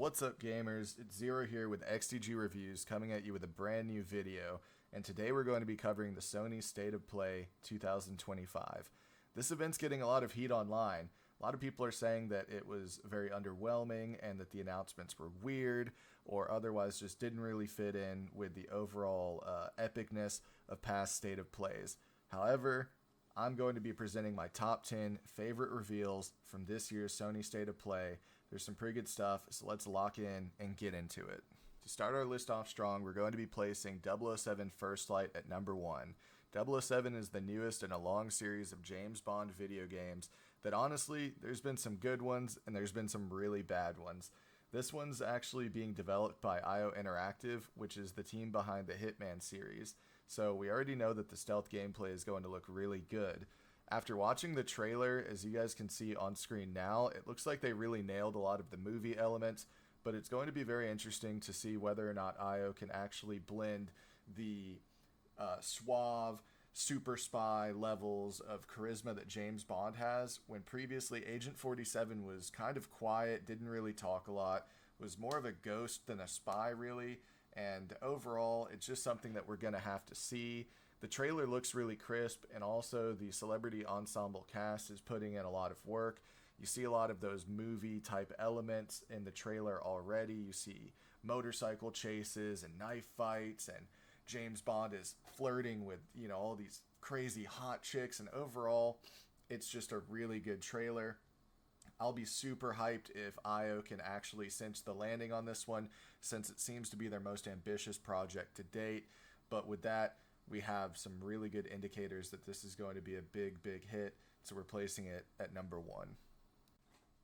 What's up, gamers? It's Zero here with XDG Reviews, coming at you with a brand new video, and today we're going to be covering the Sony State of Play 2025. This event's getting a lot of heat online. A lot of people are saying that it was very underwhelming and that the announcements were weird or otherwise just didn't really fit in with the overall epicness of past State of Plays. However, I'm going to be presenting my top 10 favorite reveals from this year's Sony State of Play. There's some pretty good stuff, so let's lock in and get into it. To start our list off strong, we're going to be placing 007 First Light at number 1. 007 is the newest in a long series of James Bond video games that honestly, there's been some good ones and there's been some really bad ones. This one's actually being developed by IO Interactive, which is the team behind the Hitman series, so we already know that the stealth gameplay is going to look really good. After watching the trailer, as you guys can see on screen now, it looks like they really nailed a lot of the movie elements, but it's going to be very interesting to see whether or not IO can actually blend the suave, super spy levels of charisma that James Bond has, when previously Agent 47 was kind of quiet, didn't really talk a lot, was more of a ghost than a spy really, and overall it's just something that we're going to have to see. The trailer looks really crisp, and also the celebrity ensemble cast is putting in a lot of work. You see a lot of those movie type elements in the trailer already. You see motorcycle chases and knife fights, and James Bond is flirting with, all these crazy hot chicks, and overall, it's just a really good trailer. I'll be super hyped if IO can actually cinch the landing on this one, since it seems to be their most ambitious project to date. But with that, we have some really good indicators that this is going to be a big hit, so we're placing it at number 1.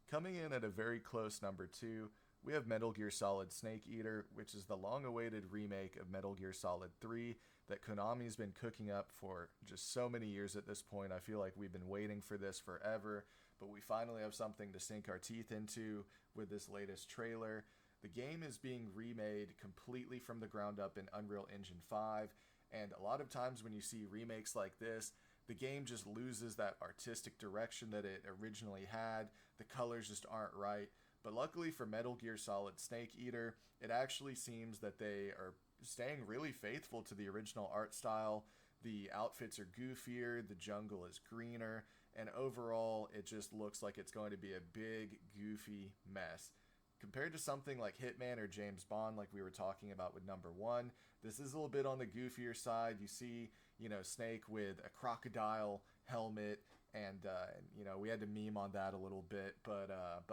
Coming in at a very close number 2, we have Metal Gear Solid Snake Eater, which is the long-awaited remake of Metal Gear Solid 3 that Konami's been cooking up for just so many years at this point. I feel like we've been waiting for this forever, but we finally have something to sink our teeth into with this latest trailer. The game is being remade completely from the ground up in Unreal Engine 5, and a lot of times when you see remakes like this, the game just loses that artistic direction that it originally had. The colors just aren't right. But luckily for Metal Gear Solid Snake Eater, it actually seems that they are staying really faithful to the original art style. The outfits are goofier, the jungle is greener, and overall it just looks like it's going to be a big, goofy mess. Compared to something like Hitman or James Bond, like we were talking about with number 1, this is a little bit on the goofier side. You see, Snake with a crocodile helmet, and we had to meme on that a little bit. But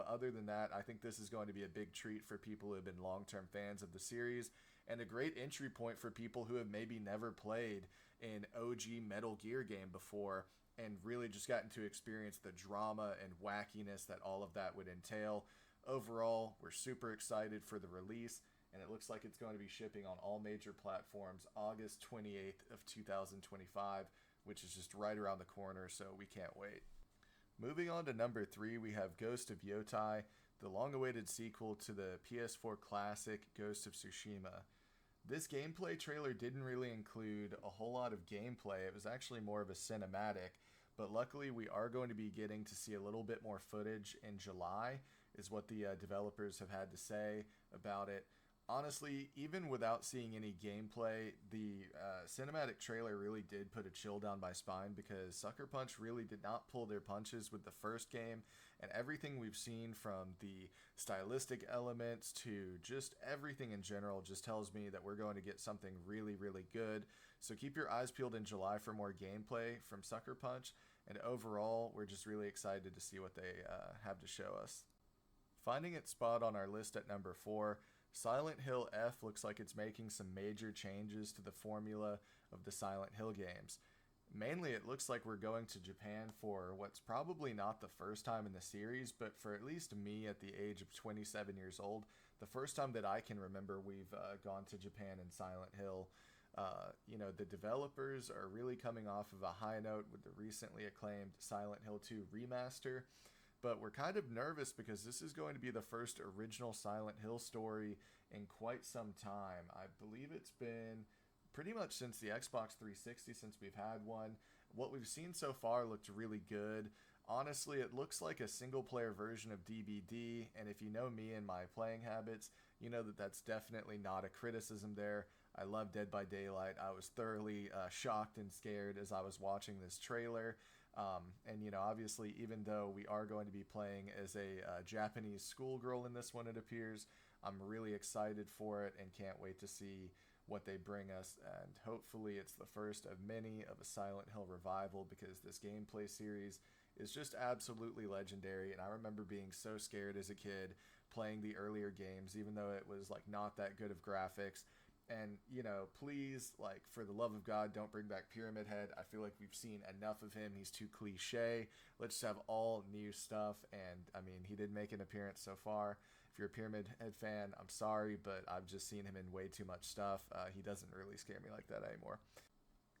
other than that, I think this is going to be a big treat for people who have been long-term fans of the series, and a great entry point for people who have maybe never played an OG Metal Gear game before, and really just gotten to experience the drama and wackiness that all of that would entail. Overall, we're super excited for the release, and it looks like it's going to be shipping on all major platforms August 28th of 2025, which is just right around the corner, so we can't wait. Moving on to number 3, we have Ghost of Yotei, the long-awaited sequel to the PS4 classic Ghost of Tsushima. This gameplay trailer didn't really include a whole lot of gameplay. It was actually more of a cinematic, but luckily we are going to be getting to see a little bit more footage in July, is what the developers have had to say about it. Honestly, even without seeing any gameplay, the cinematic trailer really did put a chill down my spine, because Sucker Punch really did not pull their punches with the first game, and everything we've seen from the stylistic elements to just everything in general just tells me that we're going to get something really good. So keep your eyes peeled in July for more gameplay from Sucker Punch, and overall, we're just really excited to see what they have to show us. Finding its spot on our list at number 4, Silent Hill F looks like it's making some major changes to the formula of the Silent Hill games. Mainly, it looks like we're going to Japan for what's probably not the first time in the series, but for at least me at the age of 27 years old, the first time that I can remember we've gone to Japan in Silent Hill. The developers are really coming off of a high note with the recently acclaimed Silent Hill 2 remaster. But we're kind of nervous because this is going to be the first original Silent Hill story in quite some time. I believe it's been pretty much since the Xbox 360, since we've had one. What we've seen so far looked really good. Honestly, it looks like a single player version of DBD, and if you know me and my playing habits, you know that that's definitely not a criticism there. I love Dead by Daylight. I was thoroughly shocked and scared as I was watching this trailer. And, you know, obviously, even though we are going to be playing as a Japanese schoolgirl in this one, it appears, I'm really excited for it and can't wait to see what they bring us. And hopefully, it's the first of many of a Silent Hill revival, because this gameplay series is just absolutely legendary. And I remember being so scared as a kid playing the earlier games, even though it was like not that good of graphics. And, you know, please, like, for the love of God, don't bring back Pyramid Head. I feel like we've seen enough of him. He's too cliche. Let's just have all new stuff. And, I mean, he did make an appearance so far. If you're a Pyramid Head fan, I'm sorry, but I've just seen him in way too much stuff. He doesn't really scare me like that anymore.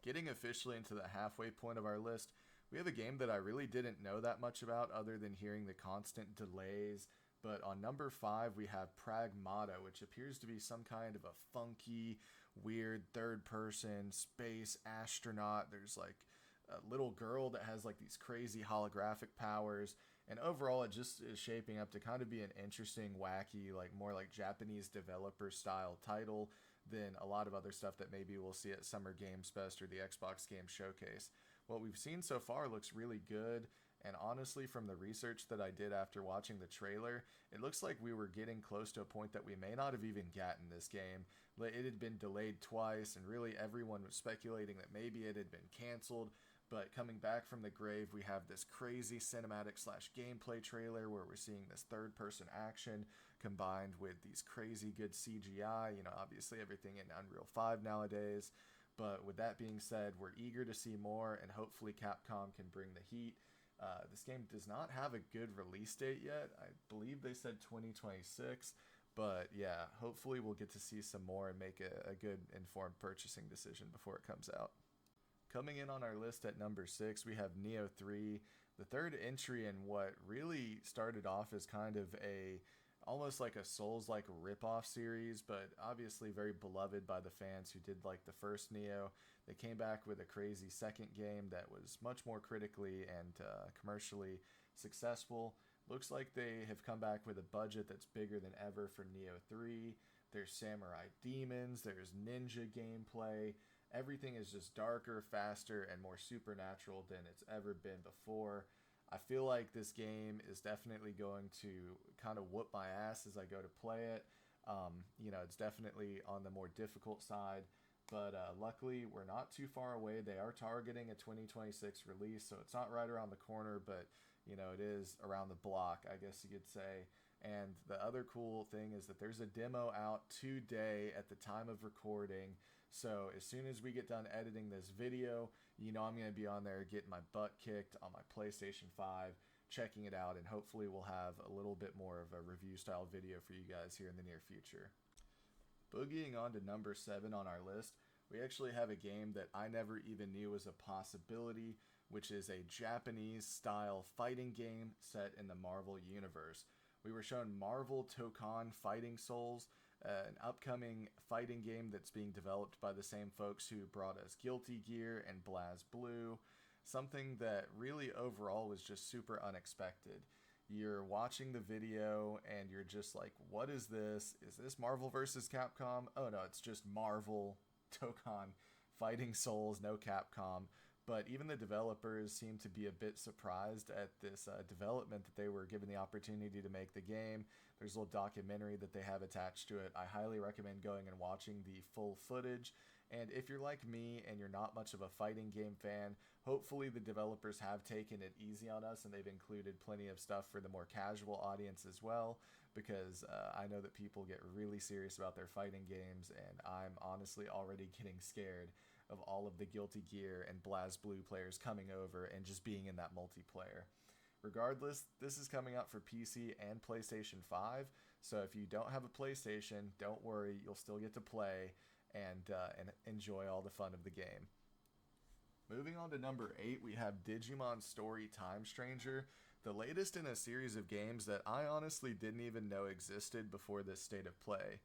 Getting officially into the halfway point of our list, we have a game that I really didn't know that much about other than hearing the constant delays. But on number 5, we have Pragmata, which appears to be some kind of a funky, weird third-person space astronaut. There's like a little girl that has like these crazy holographic powers. And overall, it just is shaping up to kind of be an interesting, wacky, like more like Japanese developer style title than a lot of other stuff that maybe we'll see at Summer Games Fest or the Xbox Game Showcase. What we've seen so far looks really good. And honestly, from the research that I did after watching the trailer, it looks like we were getting close to a point that we may not have even gotten this game. It had been delayed twice, and really everyone was speculating that maybe it had been canceled. But coming back from the grave, we have this crazy cinematic / gameplay trailer where we're seeing this third-person action combined with these crazy good CGI. You know, obviously everything in Unreal 5 nowadays. But with that being said, we're eager to see more, and hopefully Capcom can bring the heat. This game does not have a good release date yet. I believe they said 2026. But yeah, hopefully we'll get to see some more and make a good informed purchasing decision before it comes out. Coming in on our list at number 6, we have Nioh 3, the third entry in what really started off as kind of almost like a Souls-like ripoff series, but obviously very beloved by the fans who did like the first Nioh. They came back with a crazy second game that was much more critically and commercially successful. Looks like they have come back with a budget that's bigger than ever for Nioh 3. There's samurai demons, there's ninja gameplay. Everything is just darker, faster, and more supernatural than it's ever been before. I feel like this game is definitely going to kind of whoop my ass as I go to play it. You know, it's definitely on the more difficult side, but luckily we're not too far away. They are targeting a 2026 release, so it's not right around the corner, but you know, it is around the block, I guess you could say. And the other cool thing is that there's a demo out today at the time of recording. So as soon as we get done editing this video, you know I'm going to be on there getting my butt kicked on my PlayStation 5, checking it out, and hopefully we'll have a little bit more of a review style video for you guys here in the near future. Boogieing on to number 7 on our list, we actually have a game that I never even knew was a possibility, which is a Japanese style fighting game set in the Marvel universe. We were shown Marvel Tokon Fighting Souls, an upcoming fighting game that's being developed by the same folks who brought us Guilty Gear and BlazBlue. Something that really overall was just super unexpected. You're watching the video and you're just like, what is this? Is this Marvel vs. Capcom? Oh no, it's just Marvel Tokon Fighting Souls, no Capcom. But even the developers seem to be a bit surprised at this development that they were given the opportunity to make the game. There's a little documentary that they have attached to it. I highly recommend going and watching the full footage. And if you're like me and you're not much of a fighting game fan, hopefully the developers have taken it easy on us and they've included plenty of stuff for the more casual audience as well, because I know that people get really serious about their fighting games, and I'm honestly already getting scared of all of the Guilty Gear and BlazBlue players coming over and just being in that multiplayer. Regardless, this is coming out for PC and PlayStation 5, so if you don't have a PlayStation, don't worry, you'll still get to play and enjoy all the fun of the game. Moving on to number 8, we have Digimon Story Time Stranger, the latest in a series of games that I honestly didn't even know existed before this state of play.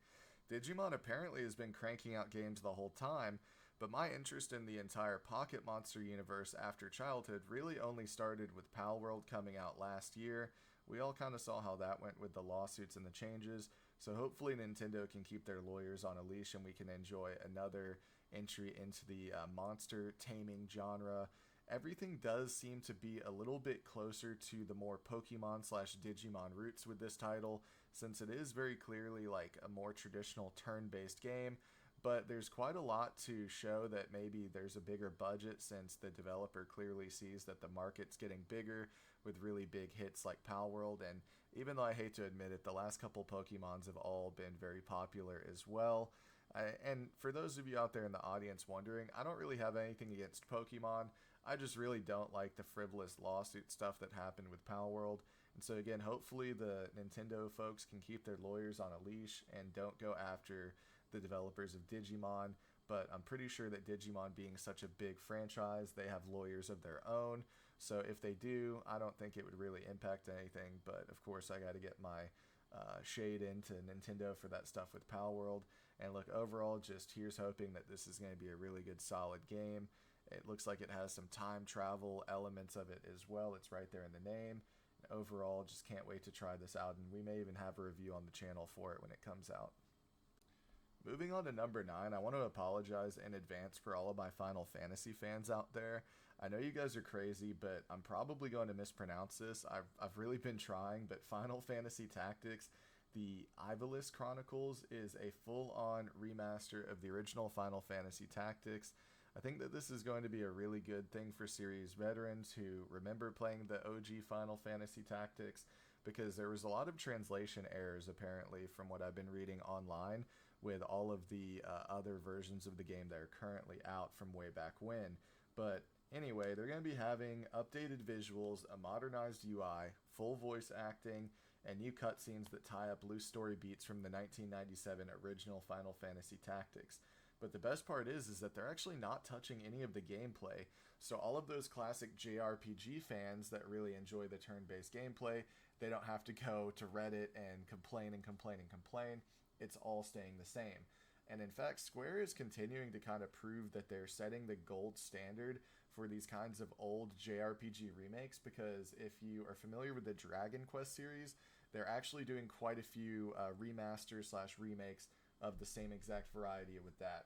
Digimon apparently has been cranking out games the whole time, But my interest in the entire Pocket Monster universe after childhood really only started with Palworld coming out last year. We all kind of saw how that went with the lawsuits and the changes, so hopefully Nintendo can keep their lawyers on a leash and we can enjoy another entry into the monster taming genre. Everything does seem to be a little bit closer to the more Pokemon slash Digimon roots with this title, since it is very clearly like a more traditional turn-based game, but there's quite a lot to show that maybe there's a bigger budget since the developer clearly sees that the market's getting bigger with really big hits like Palworld, and even though I hate to admit it, the last couple Pokemons have all been very popular as well. And for those of you out there in the audience wondering, I don't really have anything against Pokemon. I just really don't like the frivolous lawsuit stuff that happened with Palworld. And so again, hopefully the Nintendo folks can keep their lawyers on a leash and don't go after the developers of Digimon. But I'm pretty sure that Digimon being such a big franchise, they have lawyers of their own. So if they do, I don't think it would really impact anything. But of course, I got to get my shade into Nintendo for that stuff with Palworld. And look, overall, just here's hoping that this is going to be a really good, solid game. It looks like it has some time travel elements of it as well. It's right there in the name. And overall, just can't wait to try this out. And we may even have a review on the channel for it when it comes out. Moving on to number 9, I want to apologize in advance for all of my Final Fantasy fans out there. I know you guys are crazy, but I'm probably going to mispronounce this. I've really been trying, but Final Fantasy Tactics, the Ivalice Chronicles, is a full-on remaster of the original Final Fantasy Tactics. I think that this is going to be a really good thing for series veterans who remember playing the OG Final Fantasy Tactics, because there was a lot of translation errors apparently from what I've been reading online with all of the other versions of the game that are currently out from way back when. But anyway, they're going to be having updated visuals, a modernized UI, full voice acting, and new cutscenes that tie up loose story beats from the 1997 original Final Fantasy Tactics. But the best part is that they're actually not touching any of the gameplay. So all of those classic JRPG fans that really enjoy the turn-based gameplay, they don't have to go to Reddit and complain and complain and complain. It's all staying the same. And in fact, Square is continuing to kind of prove that they're setting the gold standard for these kinds of old JRPG remakes, because if you are familiar with the Dragon Quest series, they're actually doing quite a few remasters slash remakes of the same exact variety with that.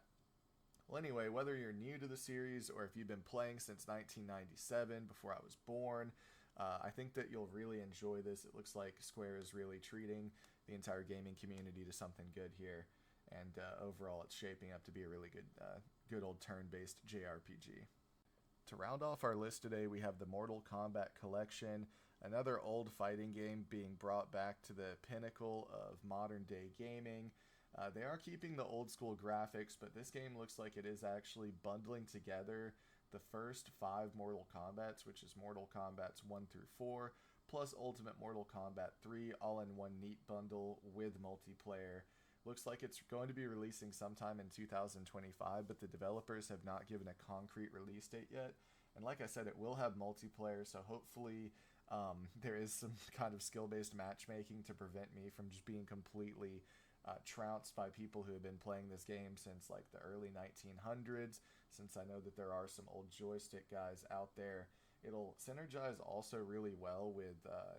Well, anyway, whether you're new to the series or if you've been playing since 1997, before I was born, I think that you'll really enjoy this. It looks like Square is really treating the entire gaming community to something good here. And overall, it's shaping up to be a really good old turn-based JRPG. To round off our list today, we have the Mortal Kombat Kollection, another old fighting game being brought back to the pinnacle of modern-day gaming. They are keeping the old-school graphics, but this game looks like it is actually bundling together the first 5 Mortal Kombats, which is Mortal Kombats 1 through 4, plus Ultimate Mortal Kombat 3, all in one neat bundle with multiplayer. Looks like it's going to be releasing sometime in 2025, but the developers have not given a concrete release date yet. And like I said, it will have multiplayer, so hopefully there is some kind of skill-based matchmaking to prevent me from just being completely trounced by people who have been playing this game since like the early 1900s, since I know that there are some old joystick guys out there. It'll synergize also really well with,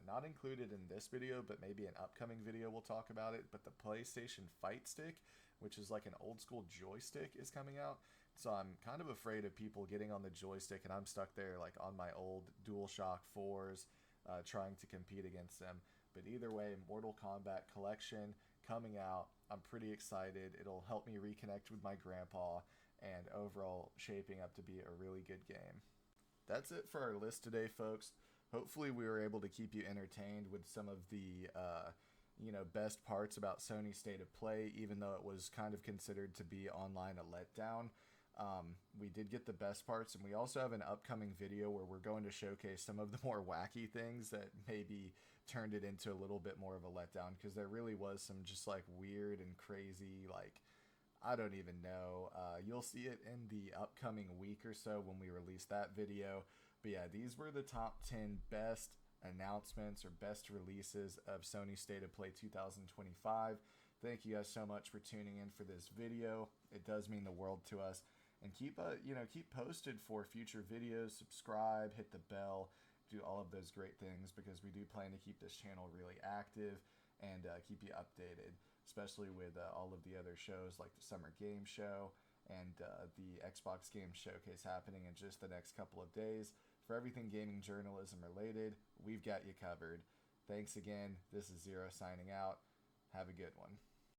not included in this video, but maybe an upcoming video we'll talk about it, but the PlayStation Fight Stick, which is like an old school joystick, is coming out. So I'm kind of afraid of people getting on the joystick and I'm stuck there like on my old DualShock 4s trying to compete against them. But either way, Mortal Kombat Kollection coming out. I'm pretty excited. It'll help me reconnect with my grandpa, and overall shaping up to be a really good game. That's it for our list today, folks. Hopefully we were able to keep you entertained with some of the best parts about Sony's State of Play, even though it was kind of considered to be online a letdown. We did get the best parts, and we also have an upcoming video where we're going to showcase some of the more wacky things that maybe turned it into a little bit more of a letdown, because there really was some just like weird and crazy, like, I don't even know. You'll see it in the upcoming week or so when we release that video. But yeah, these were the top 10 best announcements or best releases of Sony State of Play 2025. Thank you guys so much for tuning in for this video. It does mean the world to us. and keep keep posted for future videos. Subscribe, hit the bell, do all of those great things, because we do plan to keep this channel really active and keep you updated, especially with all of the other shows like the Summer Game Show and the Xbox Game Showcase happening in just the next couple of days. For everything gaming journalism related, we've got you covered. Thanks again. This is Zero signing out. Have a good one.